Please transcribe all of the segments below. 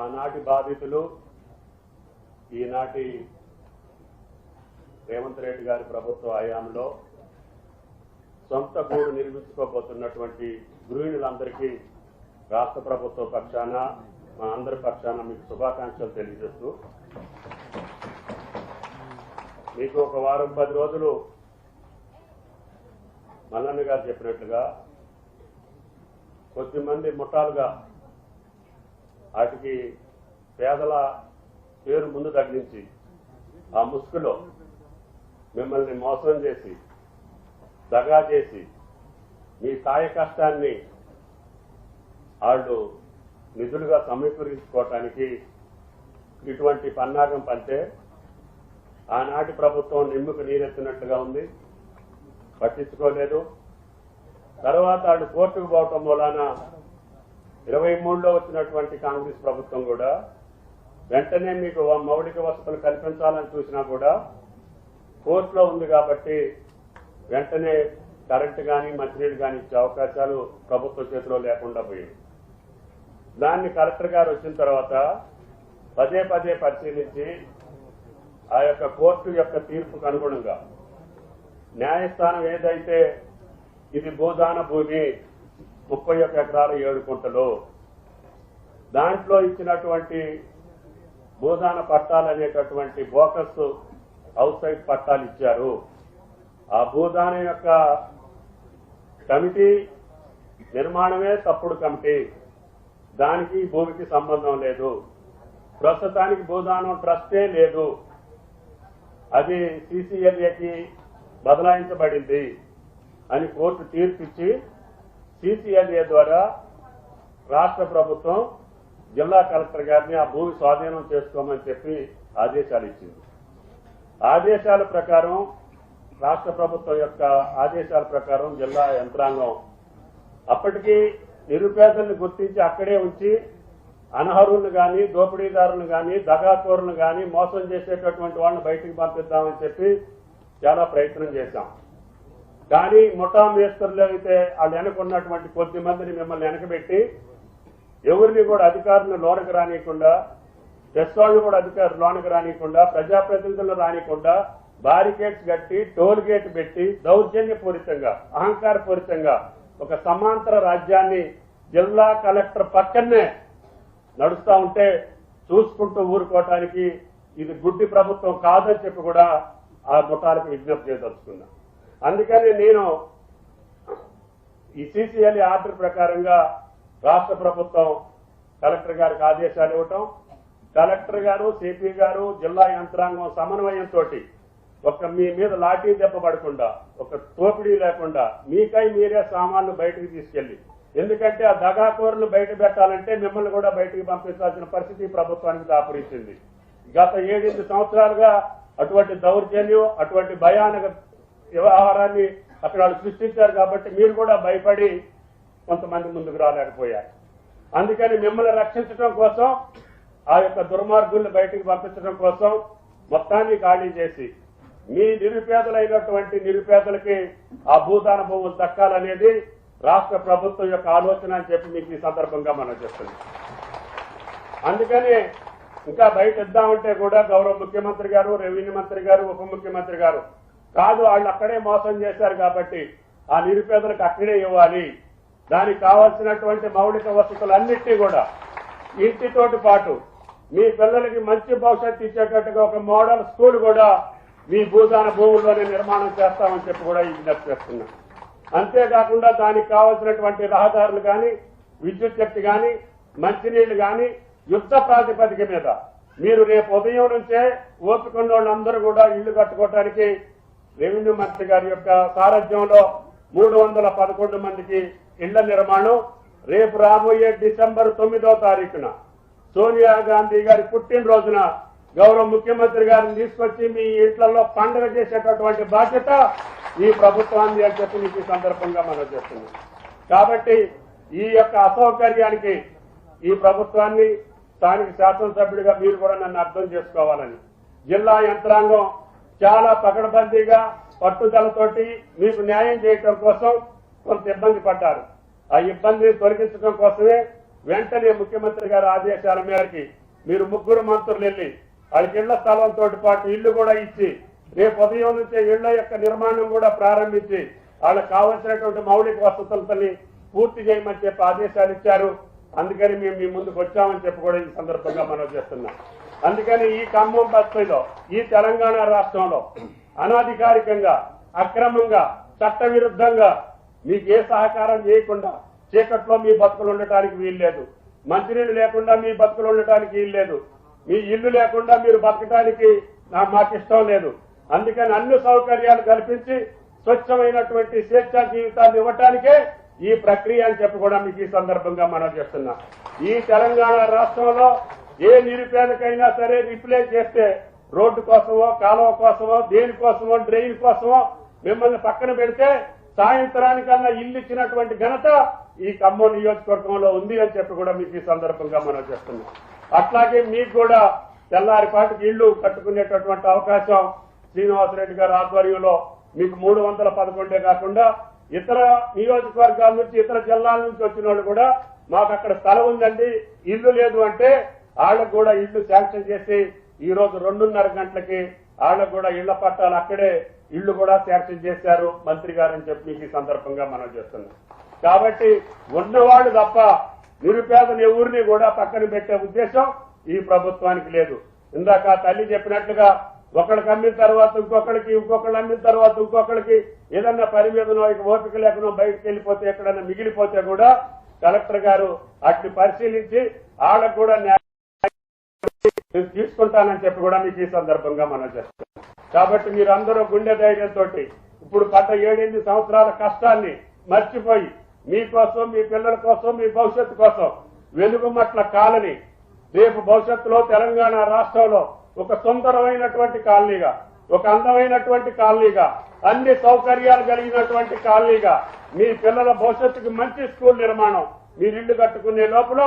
ఆనాటి బాధితులు ఈనాటి రేవంత్ రెడ్డి గారి ప్రభుత్వ హయాంలో సొంత గూడు నిర్మించుకోబోతున్నటువంటి గృహిణులందరికీ రాష్ట్ర ప్రభుత్వ పక్షాన మా అందరి పక్షాన మీకు శుభాకాంక్షలు తెలియజేస్తూ మీకు ఒక వారం 10 రోజులు మల్లన్న గారు చెప్పినట్లుగా కొద్దిమంది ముఠాలుగా వాటికి పేదల పేరు ముందు తగ్గించి ఆ ముసుగులో మిమ్మల్ని మోసం చేసి దగా చేసి మీ కాయ కష్టాన్ని వాళ్ళు నిధులుగా సమీకరించుకోవటానికి ఇటువంటి పన్నాగం పంటే ఆనాటి ప్రభుత్వం నిమ్ముకు నీరెత్తినట్లుగా ఉంది, పట్టించుకోలేదు. తర్వాత వాళ్ళు కోర్టుకు పోవటం మూలాన 23లో వచ్చినటువంటి కాంగ్రెస్ ప్రభుత్వం కూడా వెంటనే మీకు మౌలిక వసతులు కల్పించాలని చూసినా కూడా కోర్టులో ఉంది కాబట్టి వెంటనే కరెంటు కానీ మంచినీళ్ళు కానీ ఇచ్చే అవకాశాలు ప్రభుత్వ చేతిలో లేకుండా పోయింది. దాన్ని కలెక్టర్ గారు వచ్చిన తర్వాత పదే పరిశీలించి ఆ యొక్క కోర్టు యొక్క తీర్పుకు అనుగుణంగా న్యాయస్థానం ఏదైతే ఇది భూదాన భూమి 31 ఎకరాల 7 గుంటలు దాంట్లో ఇచ్చినటువంటి భూదాన పట్టాలు అనేటటువంటి బోకస్ హౌస్ సైడ్ పట్టాలు ఇచ్చారు. ఆ భూదానం యొక్క కమిటీ నిర్మాణమే తప్పుడు కమిటీ, దానికి భూమికి సంబంధం లేదు. ప్రస్తుతానికి భూదానం ట్రస్టే లేదు, అది CCLAకి బదలాయించబడింది అని కోర్టు తీర్పిచ్చి CCLA ద్వారా రాష్ట్ర ప్రభుత్వం జిల్లా కలెక్టర్ గారిని ఆ భూమి స్వాధీనం చేసుకోమని చెప్పి ఆదేశాలు ఇచ్చింది. ఆదేశాల ప్రకారం రాష్ట్ర ప్రభుత్వం యొక్క ఆదేశాల ప్రకారం జిల్లా యంత్రాంగం అప్పటికీ నిరుపేదల్ని గుర్తించి అక్కడే ఉంచి అనర్హులను కానీ దోపిడీదారులను కానీ దగాకోరులను కానీ మోసం చేసేటటువంటి వాళ్ళని బయటికి పంపిద్దామని చెప్పి చాలా ప్రయత్నం చేశాం. కానీ ముఠా మేస్తరులు అయితే వాళ్ళు వెనకున్నటువంటి కొద్ది మందిని మిమ్మల్ని వెనకబెట్టి ఎవరిని కూడా అధికారులను లోనికి రానియకుండా, ప్రెస్ వాళ్ళు కూడా అధికారులు లోనికి రానియకుండా, ప్రజాప్రతినిధులను రానియకుండా బారికేడ్స్ కట్టి టోల్ గేట్ పెట్టి దౌర్జన్యపూరితంగా అహంకారపూరితంగా ఒక సమాంతర రాజ్యాన్ని జిల్లా కలెక్టర్ పక్కనే నడుస్తా ఉంటే చూసుకుంటూ ఊరుకోవటానికి ఇది గుడ్డి ప్రభుత్వం కాదని చెప్పి కూడా ఆ ముఠాలకు విజ్ఞప్తి చేయదలుచుకున్నా. అందుకని నేను ఈ CCLA ఆర్డర్ ప్రకారంగా రాష్ట్ర ప్రభుత్వం కలెక్టర్ గారికి ఆదేశాలు ఇవ్వటం, కలెక్టర్ గారు CP గారు జిల్లా యంత్రాంగం సమన్వయంతో ఒక మీ మీద లాఠీ దెబ్బ పడకుండా, ఒక తోపిడీ లేకుండా మీకై మీరే సామాన్లు బయటకు తీసుకెళ్లి, ఎందుకంటే ఆ దగాకోరులు బయట పెట్టాలంటే మిమ్మల్ని కూడా బయటికి పంపించాల్సిన పరిస్థితి ప్రభుత్వానికి దాపురించింది. గత 7-8 సంవత్సరాలుగా అటువంటి దౌర్జన్యం, అటువంటి భయానక వ్యవహారాన్ని అక్కడ వాళ్ళు సృష్టించారు. కాబట్టి మీరు కూడా భయపడి కొంతమంది ముందుకు రాలేకపోయారు. అందుకని మిమ్మల్ని రక్షించడం కోసం, ఆ యొక్క దుర్మార్గుల్ని బయటికి పంపించడం కోసం మొత్తాన్ని ఖాళీ చేసి మీ నిరుపేదలైనటువంటి నిరుపేదలకి ఆ భూదాన భూములు దక్కాలనేది రాష్ట్ర ప్రభుత్వం యొక్క ఆలోచన అని చెప్పి మీకు ఈ సందర్భంగా మనం చెప్తున్నాం. అందుకని ఇంకా బయట ఇద్దామంటే కూడా గౌరవ ముఖ్యమంత్రి గారు, రెవెన్యూ మంత్రి గారు, ఉప ముఖ్యమంత్రి గారు కాదు, వాళ్ళు అక్కడే మోసం చేశారు కాబట్టి ఆ నిరుపేదలకు అక్కడే ఇవ్వాలి, దానికి కావాల్సినటువంటి మౌలిక వసతులన్నింటినీ కూడా ఇంటితోటి పాటు మీ పిల్లలకి మంచి భవిష్యత్తు ఇచ్చేటట్టుగా ఒక మోడల్ స్కూల్ కూడా మీ భూదాన భూముల్లోనే నిర్మాణం చేస్తామని చెప్పి కూడా విజ్ఞప్తి చేస్తున్నాం. అంతేకాకుండా దానికి కావాల్సినటువంటి రహదారులు కానీ, విద్యుత్ శక్తి కానీ, మంచినీళ్లు కానీ యుద్ధ ప్రాతిపదిక మీద మీరు రేపు ఉదయం నుంచే ఓపికన్న వాళ్ళందరూ కూడా ఇళ్లు కట్టుకోవడానికి రెవెన్యూ మంత్రి గారి యొక్క సారథ్యంలో 311 మందికి ఇళ్ల నిర్మాణం రేపు రాబోయే డిసెంబర్ 9వ తారీఖున సోనియా గాంధీ గారి పుట్టినరోజున గౌరవ ముఖ్యమంత్రి గారిని తీసుకొచ్చి మీ ఇంట్లలో పండుగ చేసేటటువంటి బాధ్యత ఈ ప్రభుత్వాన్ని అని చెప్పి మీకు ఈ సందర్భంగా మనం చేస్తున్నాం. కాబట్టి ఈ యొక్క అసౌకర్యానికి ఈ ప్రభుత్వాన్ని స్థానిక శాసనసభ్యుడిగా మీరు కూడా నన్ను అర్థం చేసుకోవాలని జిల్లా యంత్రాంగం చాలా పకడ్బందీగా పట్టుదలతోటి మీకు న్యాయం చేయటం కోసం కొంత ఇబ్బంది పడ్డారు. ఆ ఇబ్బందిని తొలగించడం కోసమే వెంటనే ముఖ్యమంత్రి గారి ఆదేశాల మేరకి మీరు ముగ్గురు మంత్రులు వెళ్లి వాళ్ళకి ఇళ్ల స్థలంతో పాటు ఇల్లు కూడా ఇచ్చి రేపు ఉదయం నుంచే ఇళ్ల యొక్క నిర్మాణం కూడా ప్రారంభించి వాళ్ళకి కావలసినటువంటి మౌలిక వసతులని పూర్తి చేయమని చెప్పి ఆదేశాలు ఇచ్చారు. అందుకని మేము మీ ముందుకు వచ్చామని చెప్పి కూడా ఈ సందర్భంగా మనం చేస్తున్నాం. అందుకని ఈ ఖమ్మం బస్తీలో ఈ తెలంగాణ రాష్ట్రంలో అనాధికారికంగా అక్రమంగా చట్టవిరుద్ధంగా మీకు ఏ సహకారం చేయకుండా చీకట్లో మీ బతుకులు ఉండటానికి వీల్లేదు. మంచినీళ్ళు లేకుండా మీ బతుకులు ఉండటానికి వీల్లేదు. మీ ఇల్లు లేకుండా మీరు బతకటానికి మాకు ఇష్టం లేదు. అందుకని అన్ని సౌకర్యాలు కల్పించి స్వచ్ఛమైనటువంటి స్వేచ్ఛా జీవితాన్ని ఇవ్వటానికే ఈ ప్రక్రియ అని చెప్పి కూడా మీకు ఈ సందర్భంగా మనం చేస్తున్నాం. ఈ తెలంగాణ రాష్ట్రంలో ఏ నిరుపేదకైనా సరే రిప్లేస్ చేస్తే రోడ్డు కోసమో కాలువ కోసమో దేనికోసమో డ్రైన్ కోసమో మిమ్మల్ని పక్కన పెడితే సాయంత్రానికన్నా ఇల్లు ఇచ్చినటువంటి ఘనత ఈ ఖమ్మం నియోజకవర్గంలో ఉంది అని చెప్పి కూడా మీకు ఈ సందర్భంగా మనం చేస్తున్నాం. అట్లాగే మీకు కూడా తెల్లారిపాటికి ఇళ్లు కట్టుకునేటటువంటి అవకాశం శ్రీనివాసరెడ్డి గారి ఆధ్వర్యంలో మీకు 311 కాకుండా ఇతర నియోజకవర్గాల నుంచి ఇతర జిల్లాల నుంచి వచ్చిన వాళ్ళు కూడా మాకు అక్కడ స్థలం ఉందండి ఇల్లు లేదు అంటే వాళ్ళకు కూడా ఇల్లు శాంక్షన్ చేసి ఈ రోజు 2:30 గంటలకి వాళ్ళకు కూడా ఇళ్ల పట్టాలు అక్కడే ఇళ్లు కూడా శాంక్షన్ చేశారు మంత్రి గారు అని చెప్పి మీకు ఈ సందర్భంగా మనం చేస్తున్నాం. కాబట్టి ఉన్నవాళ్ళు తప్ప నిరుపేదలు ఎవరిని కూడా పక్కన పెట్టే ఉద్దేశం ఈ ప్రభుత్వానికి లేదు. ఇందాక తల్లి చెప్పినట్లుగా ఒకళ్ళకి అమ్మిన తర్వాత ఇంకొకళ్ళకి అమ్మిన తర్వాత ఇంకొకళ్ళకి ఏదన్నా పని మీదనో ఇక ఓపిక లేకనో బయటకు వెళ్ళిపోతే ఎక్కడన్నా మిగిలిపోతే కూడా కలెక్టర్ గారు అట్ని పరిశీలించి వాళ్ళకు కూడా తీసుకుంటానని చెప్పి కూడా మీకు ఈ సందర్భంగా మనం చేస్తాం. కాబట్టి మీరందరూ గుండె ధైర్యంతో ఇప్పుడు పడ్డ 7-8 సంవత్సరాల కష్టాన్ని మర్చిపోయి మీకోసం మీ పిల్లల కోసం మీ భవిష్యత్తు కోసం వెలుగుమట్ల కాలనీ రేపు భవిష్యత్తులో తెలంగాణ రాష్ట్రంలో ఒక సుందరమైనటువంటి కాలనీగా ఒక అందమైనటువంటి కాలనీగా అన్ని సౌకర్యాలు కలిగినటువంటి కాలనీగా మీ పిల్లల భవిష్యత్తుకి మంచి స్కూల్ నిర్మాణం మీరు ఇల్లు కట్టుకునే లోపల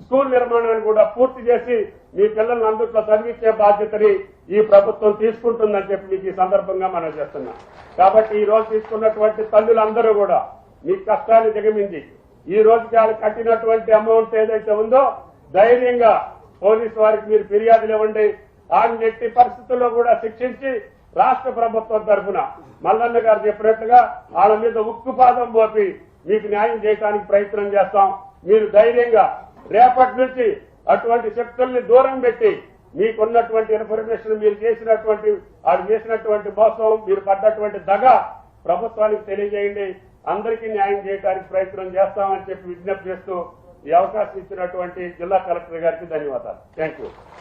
స్కూల్ నిర్మాణాన్ని కూడా పూర్తి చేసి మీ పిల్లలను అందుట్లో చదివించే బాధ్యతని ఈ ప్రభుత్వం తీసుకుంటుందని చెప్పి మీకు ఈ సందర్భంగా మనం చేస్తున్నాం. కాబట్టి ఈ రోజు తీసుకున్నటువంటి తల్లులందరూ కూడా మీ కష్టాన్ని దిగమింది ఈ రోజుకి వాళ్ళు కట్టినటువంటి అమౌంట్ ఏదైతే ఉందో ధైర్యంగా పోలీసు వారికి మీరు ఫిర్యాదులు ఇవ్వండి. వాళ్ళని ఎట్టి పరిస్థితుల్లో కూడా శిక్షించి రాష్ట్ర ప్రభుత్వం తరఫున మల్లన్న గారు చెప్పినట్టుగా వాళ్ళ మీద ఉక్కుపాదం మోపి మీకు న్యాయం చేయడానికి ప్రయత్నం చేస్తాం. మీరు ధైర్యంగా రేపటి నుంచి అటువంటి శక్తుల్ని దూరం పెట్టి మీకున్నటువంటి ఇన్ఫర్మేషన్ మీరు చేసినటువంటి మోసం మీరు పడ్డటువంటి దగ ప్రభుత్వానికి తెలియజేయండి. అందరికీ న్యాయం చేయడానికి ప్రయత్నం చేస్తామని చెప్పి విజ్ఞప్తి చేస్తూ ఈ అవకాశం ఇచ్చినటువంటి జిల్లా కలెక్టర్ గారికి ధన్యవాదాలు. Thank you.